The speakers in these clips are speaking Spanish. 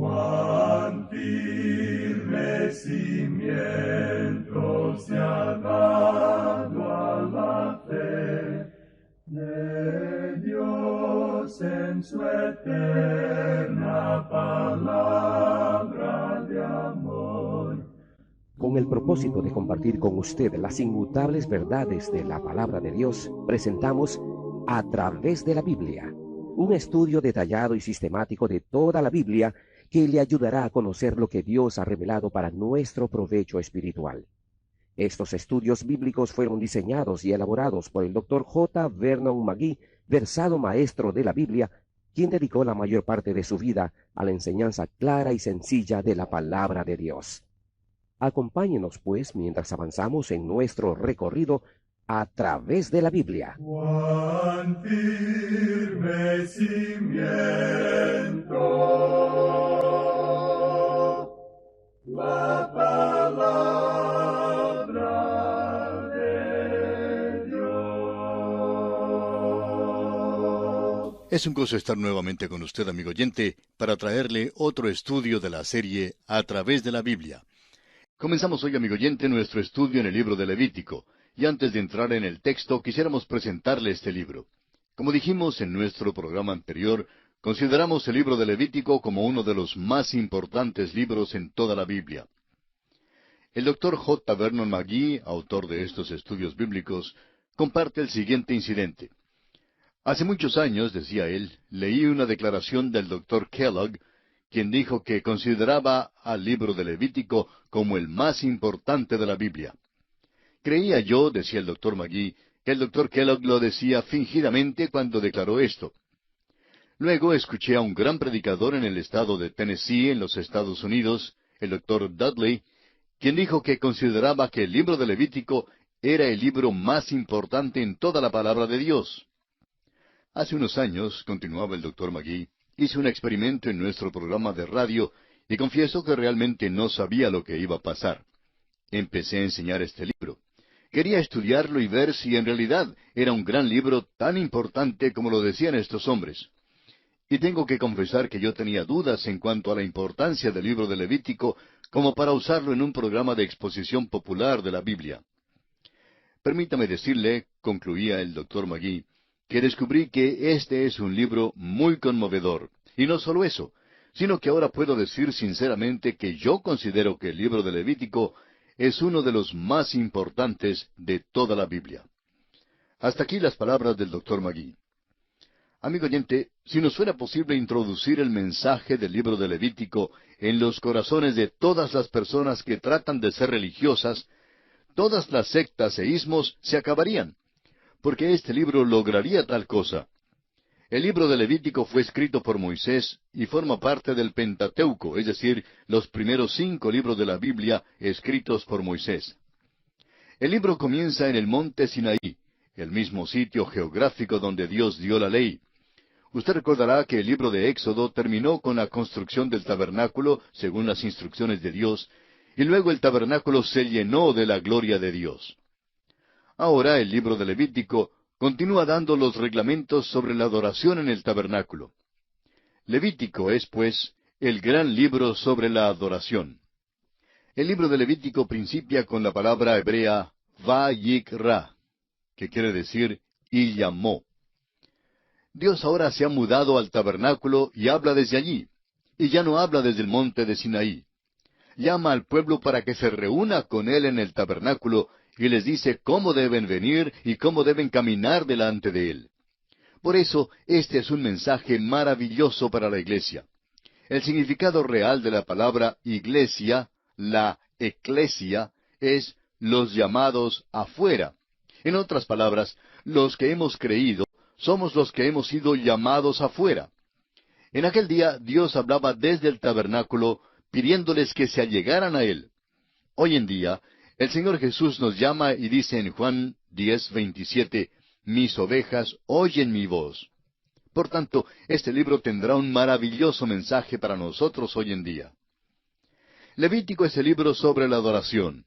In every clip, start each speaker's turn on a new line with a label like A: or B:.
A: Cuán firme cimiento se ha dado a la fe de Dios en su eterna palabra de amor.
B: Con el propósito de compartir con usted las inmutables verdades de la palabra de Dios, presentamos A través de la Biblia, un estudio detallado y sistemático de toda la Biblia que le ayudará a conocer lo que Dios ha revelado para nuestro provecho espiritual. Estos estudios bíblicos fueron diseñados y elaborados por el Dr. J. Vernon McGee, versado maestro de la Biblia, quien dedicó la mayor parte de su vida a la enseñanza clara y sencilla de la palabra de Dios. Acompáñenos, pues, mientras avanzamos en nuestro recorrido a través de la Biblia.
A: Cuán firme cimiento la palabra de Dios.
C: Es un gozo estar nuevamente con usted, amigo oyente, para traerle otro estudio de la serie A través de la Biblia. Comenzamos hoy, amigo oyente, nuestro estudio en el libro de Levítico, y antes de entrar en el texto, quisiéramos presentarle este libro. Como dijimos en nuestro programa anterior, consideramos el libro de Levítico como uno de los más importantes libros en toda la Biblia. El Dr. J. Vernon McGee, autor de estos estudios bíblicos, comparte el siguiente incidente. Hace muchos años, decía él, leí una declaración del Dr. Kellogg, quien dijo que consideraba al libro de Levítico como el más importante de la Biblia. Creía yo, decía el Dr. McGee, que el Dr. Kellogg lo decía fingidamente cuando declaró esto. Luego escuché a un gran predicador en el estado de Tennessee, en los Estados Unidos, el Dr. Dudley, quien dijo que consideraba que el libro de Levítico era el libro más importante en toda la palabra de Dios. Hace unos años, continuaba el Dr. McGee, hice un experimento en nuestro programa de radio y confieso que realmente no sabía lo que iba a pasar. Empecé a enseñar este libro. Quería estudiarlo y ver si en realidad era un gran libro tan importante como lo decían estos hombres. Y tengo que confesar que yo tenía dudas en cuanto a la importancia del libro de Levítico como para usarlo en un programa de exposición popular de la Biblia. Permítame decirle, concluía el Dr. McGee, que descubrí que este es un libro muy conmovedor. Y no solo eso, sino que ahora puedo decir sinceramente que yo considero que el libro de Levítico es uno de los más importantes de toda la Biblia. Hasta aquí las palabras del Dr. McGee. Amigo oyente, si nos fuera posible introducir el mensaje del libro de Levítico en los corazones de todas las personas que tratan de ser religiosas, todas las sectas e ismos se acabarían, porque este libro lograría tal cosa. El libro de Levítico fue escrito por Moisés y forma parte del Pentateuco, es decir, los primeros 5 libros de la Biblia escritos por Moisés. El libro comienza en el monte Sinaí, el mismo sitio geográfico donde Dios dio la ley. Usted recordará que el libro de Éxodo terminó con la construcción del tabernáculo, según las instrucciones de Dios, y luego el tabernáculo se llenó de la gloria de Dios. Ahora el libro de Levítico continúa dando los reglamentos sobre la adoración en el tabernáculo. Levítico es, pues, el gran libro sobre la adoración. El libro de Levítico principia con la palabra hebrea Vayikra, que quiere decir y llamó. Dios ahora se ha mudado al tabernáculo y habla desde allí, y ya no habla desde el monte de Sinaí. Llama al pueblo para que se reúna con él en el tabernáculo y les dice cómo deben venir y cómo deben caminar delante de él. Por eso, este es un mensaje maravilloso para la iglesia. El significado real de la palabra iglesia, la eclesia, es los llamados afuera. En otras palabras, los que hemos creído somos los que hemos sido llamados afuera. En aquel día Dios hablaba desde el tabernáculo, pidiéndoles que se allegaran a Él. Hoy en día, el Señor Jesús nos llama y dice en Juan 10:27, mis ovejas oyen mi voz. Por tanto, este libro tendrá un maravilloso mensaje para nosotros hoy en día. Levítico es el libro sobre la adoración.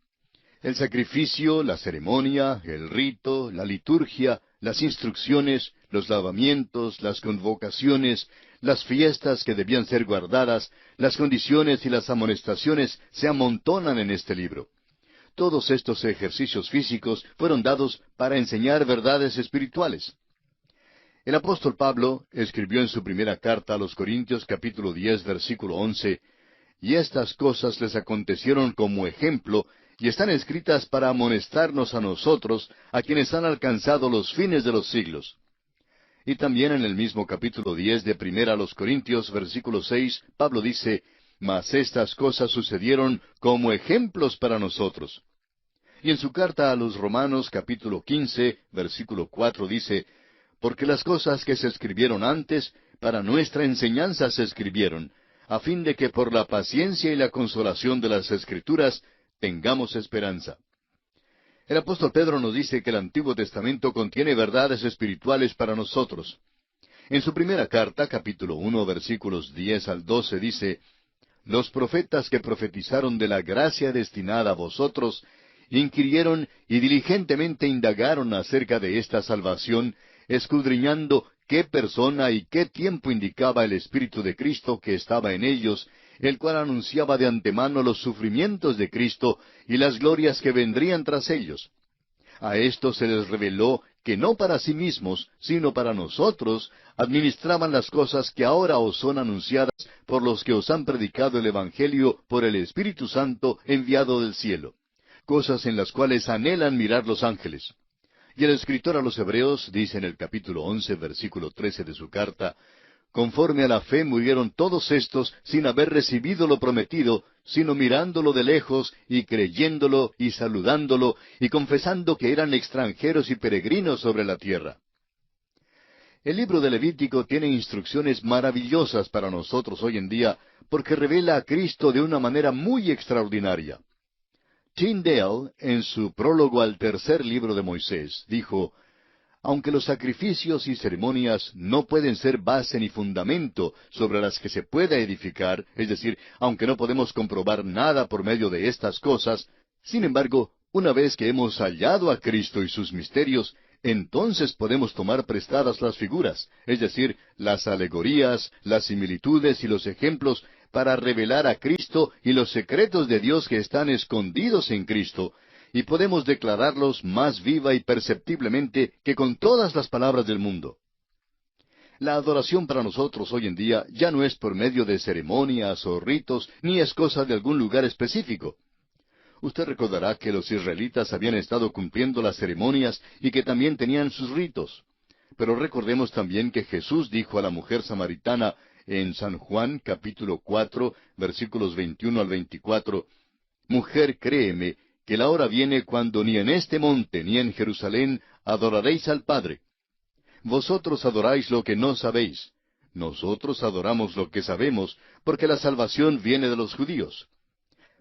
C: El sacrificio, la ceremonia, el rito, la liturgia, las instrucciones, los lavamientos, las convocaciones, las fiestas que debían ser guardadas, las condiciones y las amonestaciones se amontonan en este libro. Todos estos ejercicios físicos fueron dados para enseñar verdades espirituales. El apóstol Pablo escribió en su primera carta a los Corintios capítulo 10 versículo 11, y estas cosas les acontecieron como ejemplo, y están escritas para amonestarnos a nosotros, a quienes han alcanzado los fines de los siglos. Y también en el mismo capítulo 10 de Primera a los Corintios, versículo 6, Pablo dice, mas estas cosas sucedieron como ejemplos para nosotros. Y en su carta a los Romanos, capítulo 15, versículo 4, dice, porque las cosas que se escribieron antes, para nuestra enseñanza se escribieron, a fin de que por la paciencia y la consolación de las Escrituras tengamos esperanza. El apóstol Pedro nos dice que el Antiguo Testamento contiene verdades espirituales para nosotros. En su primera carta, capítulo 1, versículos 10 al 12, dice, los profetas que profetizaron de la gracia destinada a vosotros, inquirieron y diligentemente indagaron acerca de esta salvación, escudriñando qué persona y qué tiempo indicaba el Espíritu de Cristo que estaba en ellos, el cual anunciaba de antemano los sufrimientos de Cristo y las glorias que vendrían tras ellos. A esto se les reveló que no para sí mismos, sino para nosotros, administraban las cosas que ahora os son anunciadas por los que os han predicado el Evangelio por el Espíritu Santo enviado del cielo, cosas en las cuales anhelan mirar los ángeles. Y el escritor a los Hebreos dice en el capítulo 11, versículo 13 de su carta, conforme a la fe murieron todos estos sin haber recibido lo prometido, sino mirándolo de lejos y creyéndolo y saludándolo y confesando que eran extranjeros y peregrinos sobre la tierra. El libro de Levítico tiene instrucciones maravillosas para nosotros hoy en día porque revela a Cristo de una manera muy extraordinaria. Tyndale, en su prólogo al tercer libro de Moisés, dijo, aunque los sacrificios y ceremonias no pueden ser base ni fundamento sobre las que se pueda edificar, es decir, aunque no podemos comprobar nada por medio de estas cosas, sin embargo, una vez que hemos hallado a Cristo y sus misterios, entonces podemos tomar prestadas las figuras, es decir, las alegorías, las similitudes y los ejemplos para revelar a Cristo y los secretos de Dios que están escondidos en Cristo, y podemos declararlos más viva y perceptiblemente que con todas las palabras del mundo. La adoración para nosotros hoy en día ya no es por medio de ceremonias o ritos, ni es cosa de algún lugar específico. Usted recordará que los israelitas habían estado cumpliendo las ceremonias y que también tenían sus ritos. Pero recordemos también que Jesús dijo a la mujer samaritana en San Juan capítulo 4, versículos 21 al 24, Mujer, créeme, que la hora viene cuando ni en este monte ni en Jerusalén adoraréis al Padre. Vosotros adoráis lo que no sabéis. Nosotros adoramos lo que sabemos, porque la salvación viene de los judíos.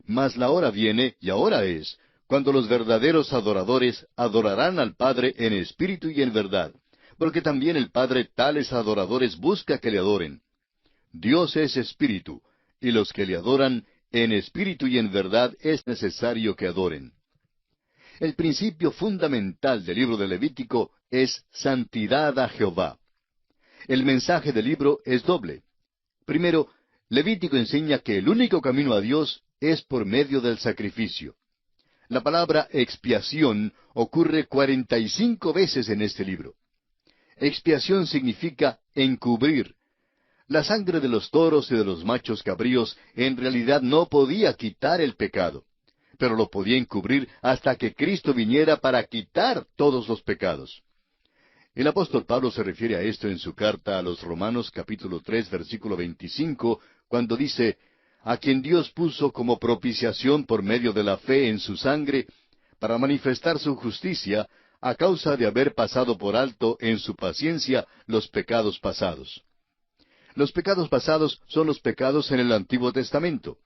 C: Mas la hora viene, y ahora es, cuando los verdaderos adoradores adorarán al Padre en espíritu y en verdad, porque también el Padre tales adoradores busca que le adoren. Dios es espíritu, y los que le adoran en espíritu y en verdad es necesario que adoren. El principio fundamental del libro de Levítico es santidad a Jehová. El mensaje del libro es doble. Primero, Levítico enseña que el único camino a Dios es por medio del sacrificio. La palabra expiación ocurre 45 veces en este libro. Expiación significa encubrir. La sangre de los toros y de los machos cabríos en realidad no podía quitar el pecado, pero lo podía encubrir hasta que Cristo viniera para quitar todos los pecados. El apóstol Pablo se refiere a esto en su carta a los Romanos capítulo 3 versículo 25, cuando dice, a quien Dios puso como propiciación por medio de la fe en su sangre, para manifestar su justicia, a causa de haber pasado por alto en su paciencia los pecados pasados. Los pecados pasados son los pecados en el Antiguo Testamento.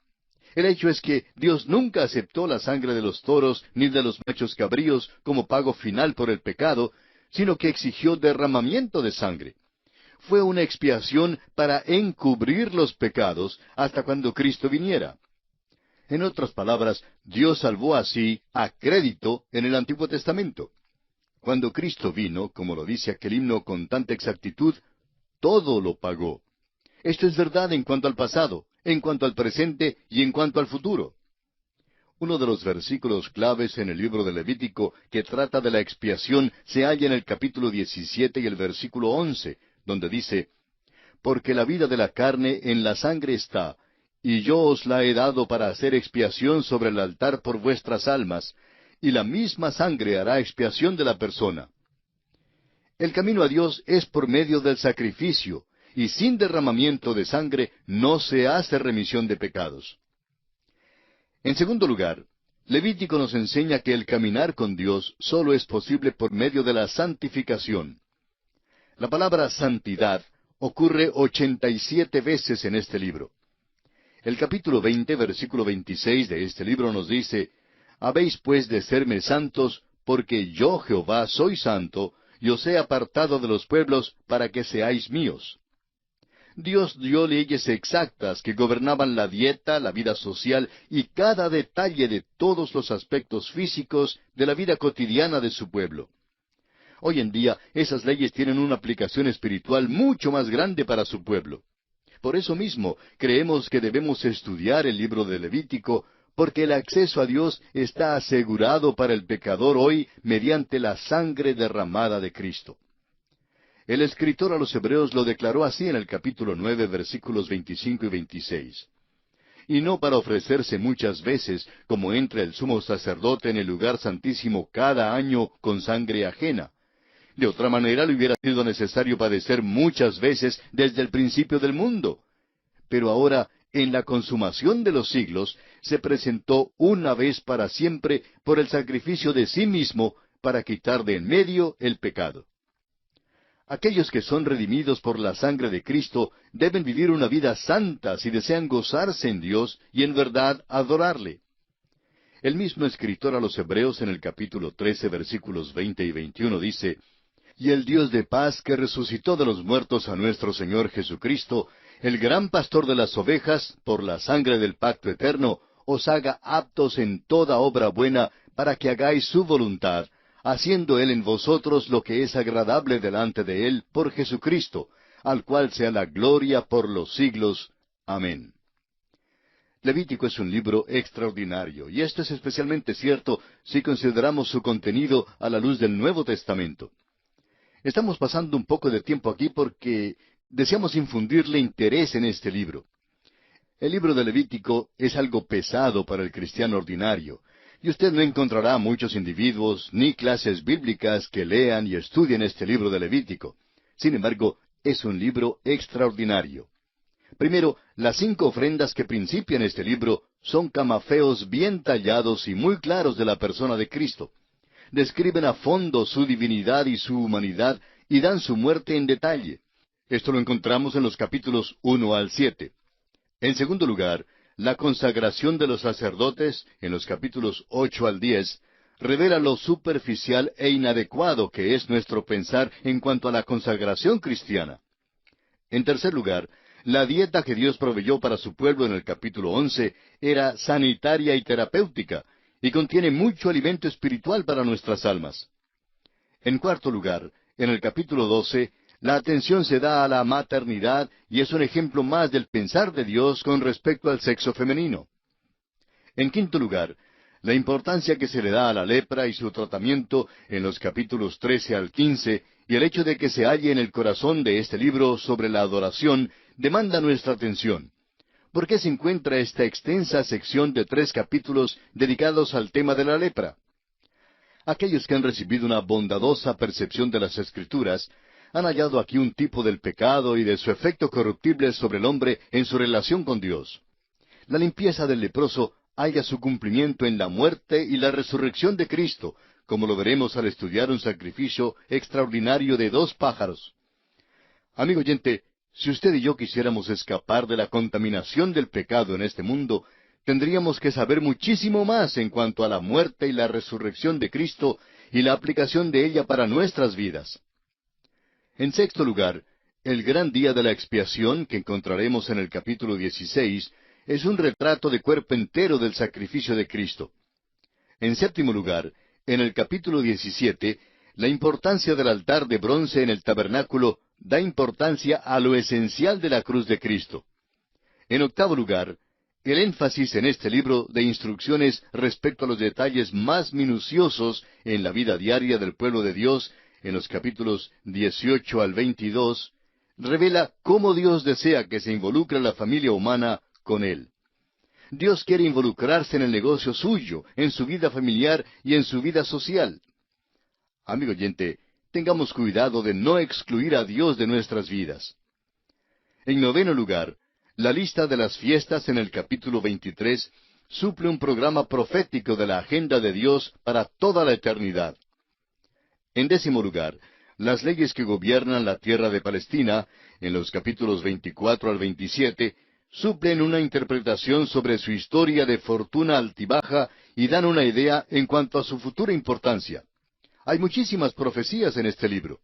C: El hecho es que Dios nunca aceptó la sangre de los toros ni de los machos cabríos como pago final por el pecado, sino que exigió derramamiento de sangre. Fue una expiación para encubrir los pecados hasta cuando Cristo viniera. En otras palabras, Dios salvó así a crédito en el Antiguo Testamento. Cuando Cristo vino, como lo dice aquel himno con tanta exactitud, todo lo pagó. Esto es verdad en cuanto al pasado, en cuanto al presente y en cuanto al futuro. Uno de los versículos claves en el libro de Levítico que trata de la expiación se halla en el capítulo 17 y el versículo 11, donde dice, «Porque la vida de la carne en la sangre está, y yo os la he dado para hacer expiación sobre el altar por vuestras almas, y la misma sangre hará expiación de la persona». El camino a Dios es por medio del sacrificio, y sin derramamiento de sangre no se hace remisión de pecados. En segundo lugar, Levítico nos enseña que el caminar con Dios solo es posible por medio de la santificación. La palabra santidad ocurre 87 veces en este libro. El capítulo 20, versículo 26 de este libro nos dice, «Habéis pues de serme santos, porque yo Jehová soy santo, y os he apartado de los pueblos para que seáis míos». Dios dio leyes exactas que gobernaban la dieta, la vida social y cada detalle de todos los aspectos físicos de la vida cotidiana de su pueblo. Hoy en día esas leyes tienen una aplicación espiritual mucho más grande para su pueblo. Por eso mismo creemos que debemos estudiar el libro de Levítico, porque el acceso a Dios está asegurado para el pecador hoy mediante la sangre derramada de Cristo. El escritor a los Hebreos lo declaró así en el capítulo 9, versículos 25 y 26. «Y no para ofrecerse muchas veces, como entra el sumo sacerdote en el lugar santísimo cada año con sangre ajena. De otra manera le hubiera sido necesario padecer muchas veces desde el principio del mundo. Pero ahora, en la consumación de los siglos, se presentó una vez para siempre por el sacrificio de sí mismo para quitar de en medio el pecado». Aquellos que son redimidos por la sangre de Cristo deben vivir una vida santa si desean gozarse en Dios y en verdad adorarle. El mismo escritor a los Hebreos en el capítulo 13, versículos 20 y 21 dice, «Y el Dios de paz que resucitó de los muertos a nuestro Señor Jesucristo, el gran pastor de las ovejas, por la sangre del pacto eterno, os haga aptos en toda obra buena para que hagáis su voluntad, haciendo Él en vosotros lo que es agradable delante de Él por Jesucristo, al cual sea la gloria por los siglos. Amén». Levítico es un libro extraordinario, y esto es especialmente cierto si consideramos su contenido a la luz del Nuevo Testamento. Estamos pasando un poco de tiempo aquí porque deseamos infundirle interés en este libro. El libro de Levítico es algo pesado para el cristiano ordinario, y usted no encontrará muchos individuos ni clases bíblicas que lean y estudien este libro de Levítico. Sin embargo, es un libro extraordinario. Primero, las 5 ofrendas que principian este libro son camafeos bien tallados y muy claros de la persona de Cristo. Describen a fondo su divinidad y su humanidad y dan su muerte en detalle. Esto lo encontramos en los capítulos 1 al 7. En segundo lugar, la consagración de los sacerdotes, en los capítulos 8 al 10, revela lo superficial e inadecuado que es nuestro pensar en cuanto a la consagración cristiana. En tercer lugar, la dieta que Dios proveyó para su pueblo en el capítulo 11 era sanitaria y terapéutica, y contiene mucho alimento espiritual para nuestras almas. En cuarto lugar, en el capítulo 12, la atención se da a la maternidad y es un ejemplo más del pensar de Dios con respecto al sexo femenino. En quinto lugar, la importancia que se le da a la lepra y su tratamiento en los capítulos 13 al 15 y el hecho de que se halle en el corazón de este libro sobre la adoración demanda nuestra atención. ¿Por qué se encuentra esta extensa sección de 3 capítulos dedicados al tema de la lepra? Aquellos que han recibido una bondadosa percepción de las Escrituras han hallado aquí un tipo del pecado y de su efecto corruptible sobre el hombre en su relación con Dios. La limpieza del leproso halla su cumplimiento en la muerte y la resurrección de Cristo, como lo veremos al estudiar un sacrificio extraordinario de 2 pájaros. Amigo oyente, si usted y yo quisiéramos escapar de la contaminación del pecado en este mundo, tendríamos que saber muchísimo más en cuanto a la muerte y la resurrección de Cristo y la aplicación de ella para nuestras vidas. En sexto lugar, el gran día de la expiación que encontraremos en el capítulo 16 es un retrato de cuerpo entero del sacrificio de Cristo. En séptimo lugar, en el capítulo 17, la importancia del altar de bronce en el tabernáculo da importancia a lo esencial de la cruz de Cristo. En octavo lugar, el énfasis en este libro de instrucciones respecto a los detalles más minuciosos en la vida diaria del pueblo de Dios, en los capítulos 18 al 22, revela cómo Dios desea que se involucre la familia humana con Él. Dios quiere involucrarse en el negocio suyo, en su vida familiar y en su vida social. Amigo oyente, tengamos cuidado de no excluir a Dios de nuestras vidas. En noveno lugar, la lista de las fiestas en el capítulo 23 suple un programa profético de la agenda de Dios para toda la eternidad. En décimo lugar, las leyes que gobiernan la tierra de Palestina, en los capítulos 24 al 27, suplen una interpretación sobre su historia de fortuna altibaja y dan una idea en cuanto a su futura importancia. Hay muchísimas profecías en este libro.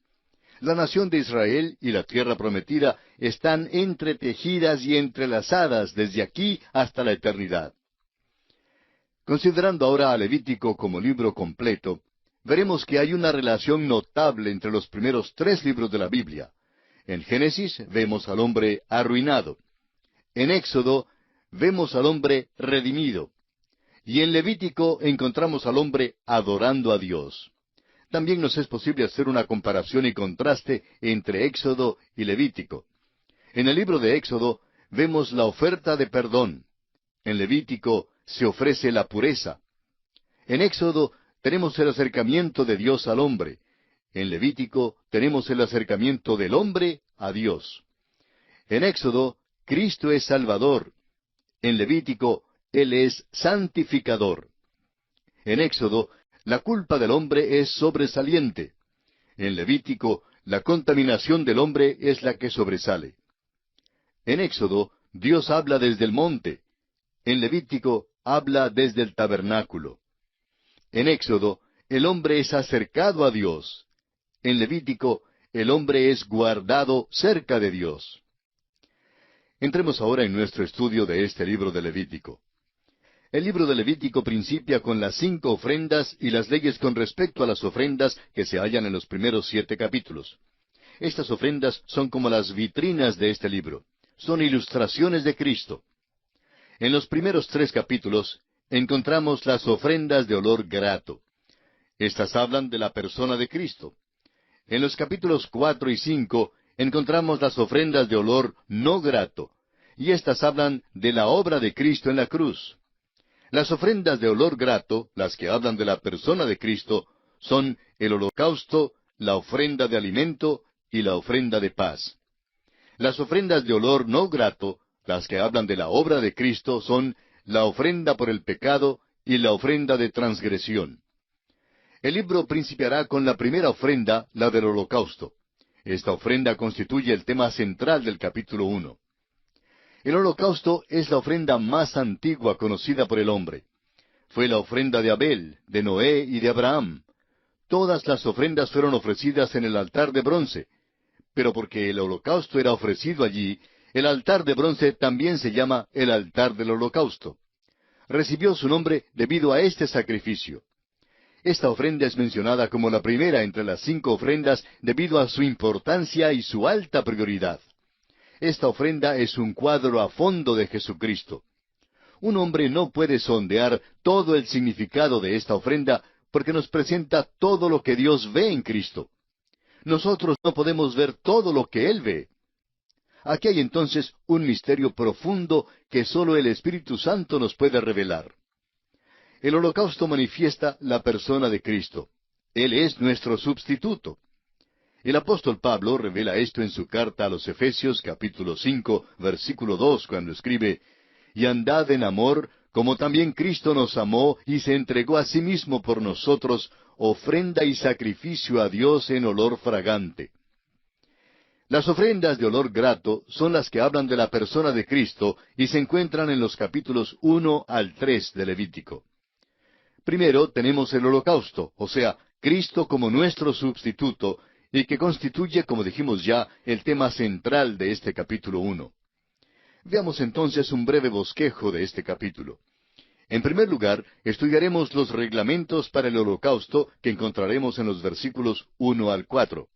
C: La nación de Israel y la tierra prometida están entretejidas y entrelazadas desde aquí hasta la eternidad. Considerando ahora a Levítico como libro completo, veremos que hay una relación notable entre los primeros tres libros de la Biblia. En Génesis vemos al hombre arruinado. En Éxodo vemos al hombre redimido. Y en Levítico encontramos al hombre adorando a Dios. También nos es posible hacer una comparación y contraste entre Éxodo y Levítico. En el libro de Éxodo vemos la oferta de perdón. En Levítico se ofrece la pureza. En Éxodo tenemos el acercamiento de Dios al hombre. En Levítico tenemos el acercamiento del hombre a Dios. En Éxodo, Cristo es Salvador. En Levítico, Él es santificador. En Éxodo, la culpa del hombre es sobresaliente. En Levítico, la contaminación del hombre es la que sobresale. En Éxodo, Dios habla desde el monte. En Levítico, habla desde el tabernáculo. En Éxodo, el hombre es acercado a Dios. En Levítico, el hombre es guardado cerca de Dios. Entremos ahora en nuestro estudio de este libro de Levítico. El libro de Levítico principia con las 5 ofrendas y las leyes con respecto a las ofrendas que se hallan en los primeros 7 capítulos. Estas ofrendas son como las vitrinas de este libro. Son ilustraciones de Cristo. En los primeros 3 capítulos encontramos las ofrendas de olor grato. Estas hablan de la persona de Cristo. En los capítulos 4 y 5 encontramos las ofrendas de olor no grato, y estas hablan de la obra de Cristo en la cruz. Las ofrendas de olor grato, las que hablan de la persona de Cristo, son el holocausto, la ofrenda de alimento y la ofrenda de paz. Las ofrendas de olor no grato, las que hablan de la obra de Cristo, son la ofrenda por el pecado y la ofrenda de transgresión. El libro principiará con la primera ofrenda, la del holocausto. Esta ofrenda constituye el tema central del capítulo 1. El holocausto es la ofrenda más antigua conocida por el hombre. Fue la ofrenda de Abel, de Noé y de Abraham. Todas las ofrendas fueron ofrecidas en el altar de bronce. Pero porque el holocausto era ofrecido allí, el altar de bronce también se llama el altar del holocausto. Recibió su nombre debido a este sacrificio. Esta ofrenda es mencionada como la primera entre las 5 ofrendas debido a su importancia y su alta prioridad. Esta ofrenda es un cuadro a fondo de Jesucristo. Un hombre no puede sondear todo el significado de esta ofrenda porque nos presenta todo lo que Dios ve en Cristo. Nosotros no podemos ver todo lo que Él ve. Aquí hay entonces un misterio profundo que sólo el Espíritu Santo nos puede revelar. El holocausto manifiesta la persona de Cristo. Él es nuestro sustituto. El apóstol Pablo revela esto en su carta a los Efesios capítulo 5, versículo 2, cuando escribe, «Y andad en amor, como también Cristo nos amó y se entregó a sí mismo por nosotros, ofrenda y sacrificio a Dios en olor fragante». Las ofrendas de olor grato son las que hablan de la persona de Cristo y se encuentran en los capítulos 1 al 3 de Levítico. Primero tenemos el holocausto, o sea, Cristo como nuestro sustituto, y que constituye, como dijimos ya, el tema central de este capítulo 1. Veamos entonces un breve bosquejo de este capítulo. En primer lugar, estudiaremos los reglamentos para el holocausto que encontraremos en los versículos 1 al 4.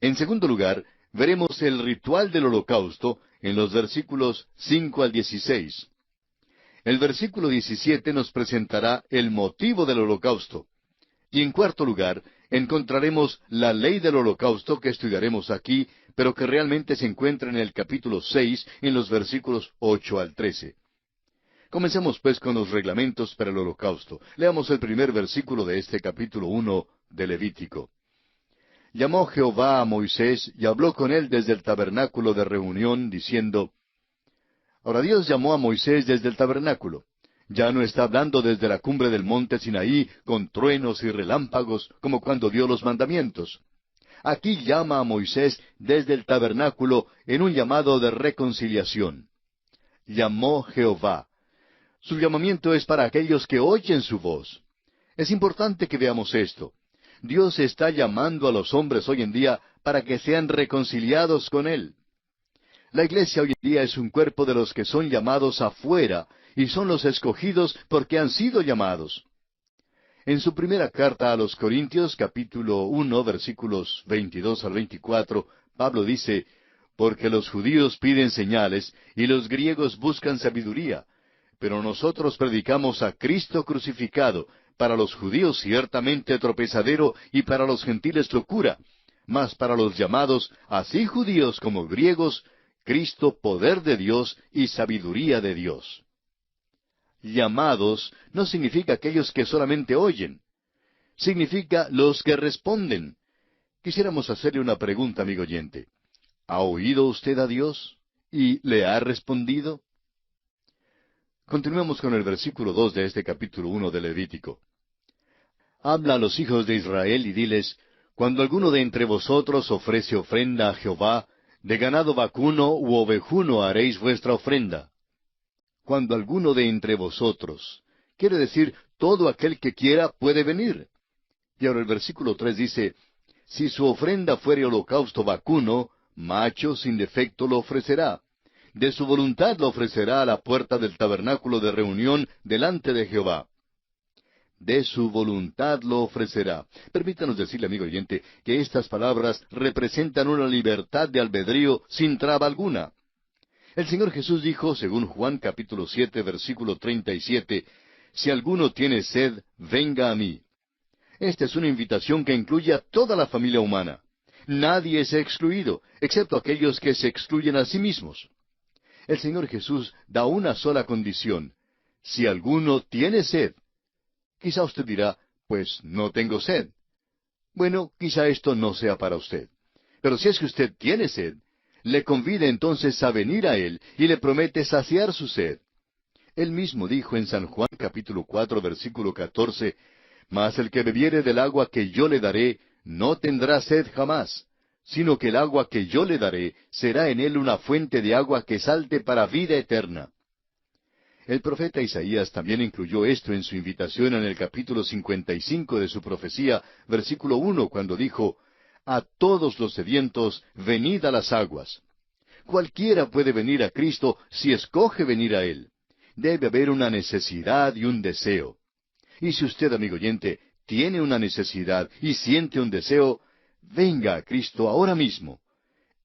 C: En segundo lugar, veremos el ritual del holocausto en los versículos 5 al 16. El versículo 17 nos presentará el motivo del holocausto. Y en cuarto lugar, encontraremos la ley del holocausto que estudiaremos aquí, pero que realmente se encuentra en el capítulo 6, en los versículos 8 al 13. Comencemos pues con los reglamentos para el holocausto. Leamos el primer versículo de este capítulo 1 de Levítico. Llamó Jehová a Moisés y habló con él desde el tabernáculo de reunión, diciendo. Ahora Dios llamó a Moisés desde el tabernáculo. Ya no está hablando desde la cumbre del monte Sinaí con truenos y relámpagos como cuando dio los mandamientos. Aquí llama a Moisés desde el tabernáculo en un llamado de reconciliación. Llamó Jehová. Su llamamiento es para aquellos que oyen su voz. Es importante que veamos esto. Dios está llamando a los hombres hoy en día para que sean reconciliados con Él. La iglesia hoy en día es un cuerpo de los que son llamados afuera, y son los escogidos porque han sido llamados. En su primera carta a los Corintios, capítulo 1, versículos 22 al 24, Pablo dice, porque los judíos piden señales, y los griegos buscan sabiduría, pero nosotros predicamos a Cristo crucificado, para los judíos ciertamente tropezadero, y para los gentiles locura, mas para los llamados, así judíos como griegos, Cristo poder de Dios y sabiduría de Dios. Llamados no significa aquellos que solamente oyen. Significa los que responden. Quisiéramos hacerle una pregunta, amigo oyente. ¿Ha oído usted a Dios? ¿Y le ha respondido? Continuemos con el versículo 2 de este capítulo 1 de Levítico. Habla a los hijos de Israel y diles, cuando alguno de entre vosotros ofrece ofrenda a Jehová, de ganado vacuno u ovejuno haréis vuestra ofrenda. Cuando alguno de entre vosotros, quiere decir, todo aquel que quiera puede venir. Y ahora el versículo 3 dice, si su ofrenda fuere holocausto vacuno, macho sin defecto lo ofrecerá. De su voluntad lo ofrecerá a la puerta del tabernáculo de reunión delante de Jehová. De su voluntad lo ofrecerá. Permítanos decirle, amigo oyente, que estas palabras representan una libertad de albedrío sin traba alguna. El Señor Jesús dijo, según Juan capítulo 7, versículo 37, si alguno tiene sed, venga a mí. Esta es una invitación que incluye a toda la familia humana. Nadie es excluido, excepto aquellos que se excluyen a sí mismos. El Señor Jesús da una sola condición. Si alguno tiene sed. Quizá usted dirá, pues no tengo sed. Bueno, quizá esto no sea para usted. Pero si es que usted tiene sed, le convida entonces a venir a Él y le promete saciar su sed. Él mismo dijo en San Juan capítulo 4 versículo 14, mas el que bebiere del agua que yo le daré, no tendrá sed jamás, sino que el agua que yo le daré será en él una fuente de agua que salte para vida eterna. El profeta Isaías también incluyó esto en su invitación en el capítulo 55 de su profecía, versículo 1, cuando dijo, a todos los sedientos, venid a las aguas. Cualquiera puede venir a Cristo si escoge venir a Él. Debe haber una necesidad y un deseo. Y si usted, amigo oyente, tiene una necesidad y siente un deseo, venga a Cristo ahora mismo.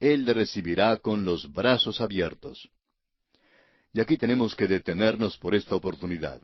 C: Él le recibirá con los brazos abiertos. Y aquí tenemos que detenernos por esta oportunidad.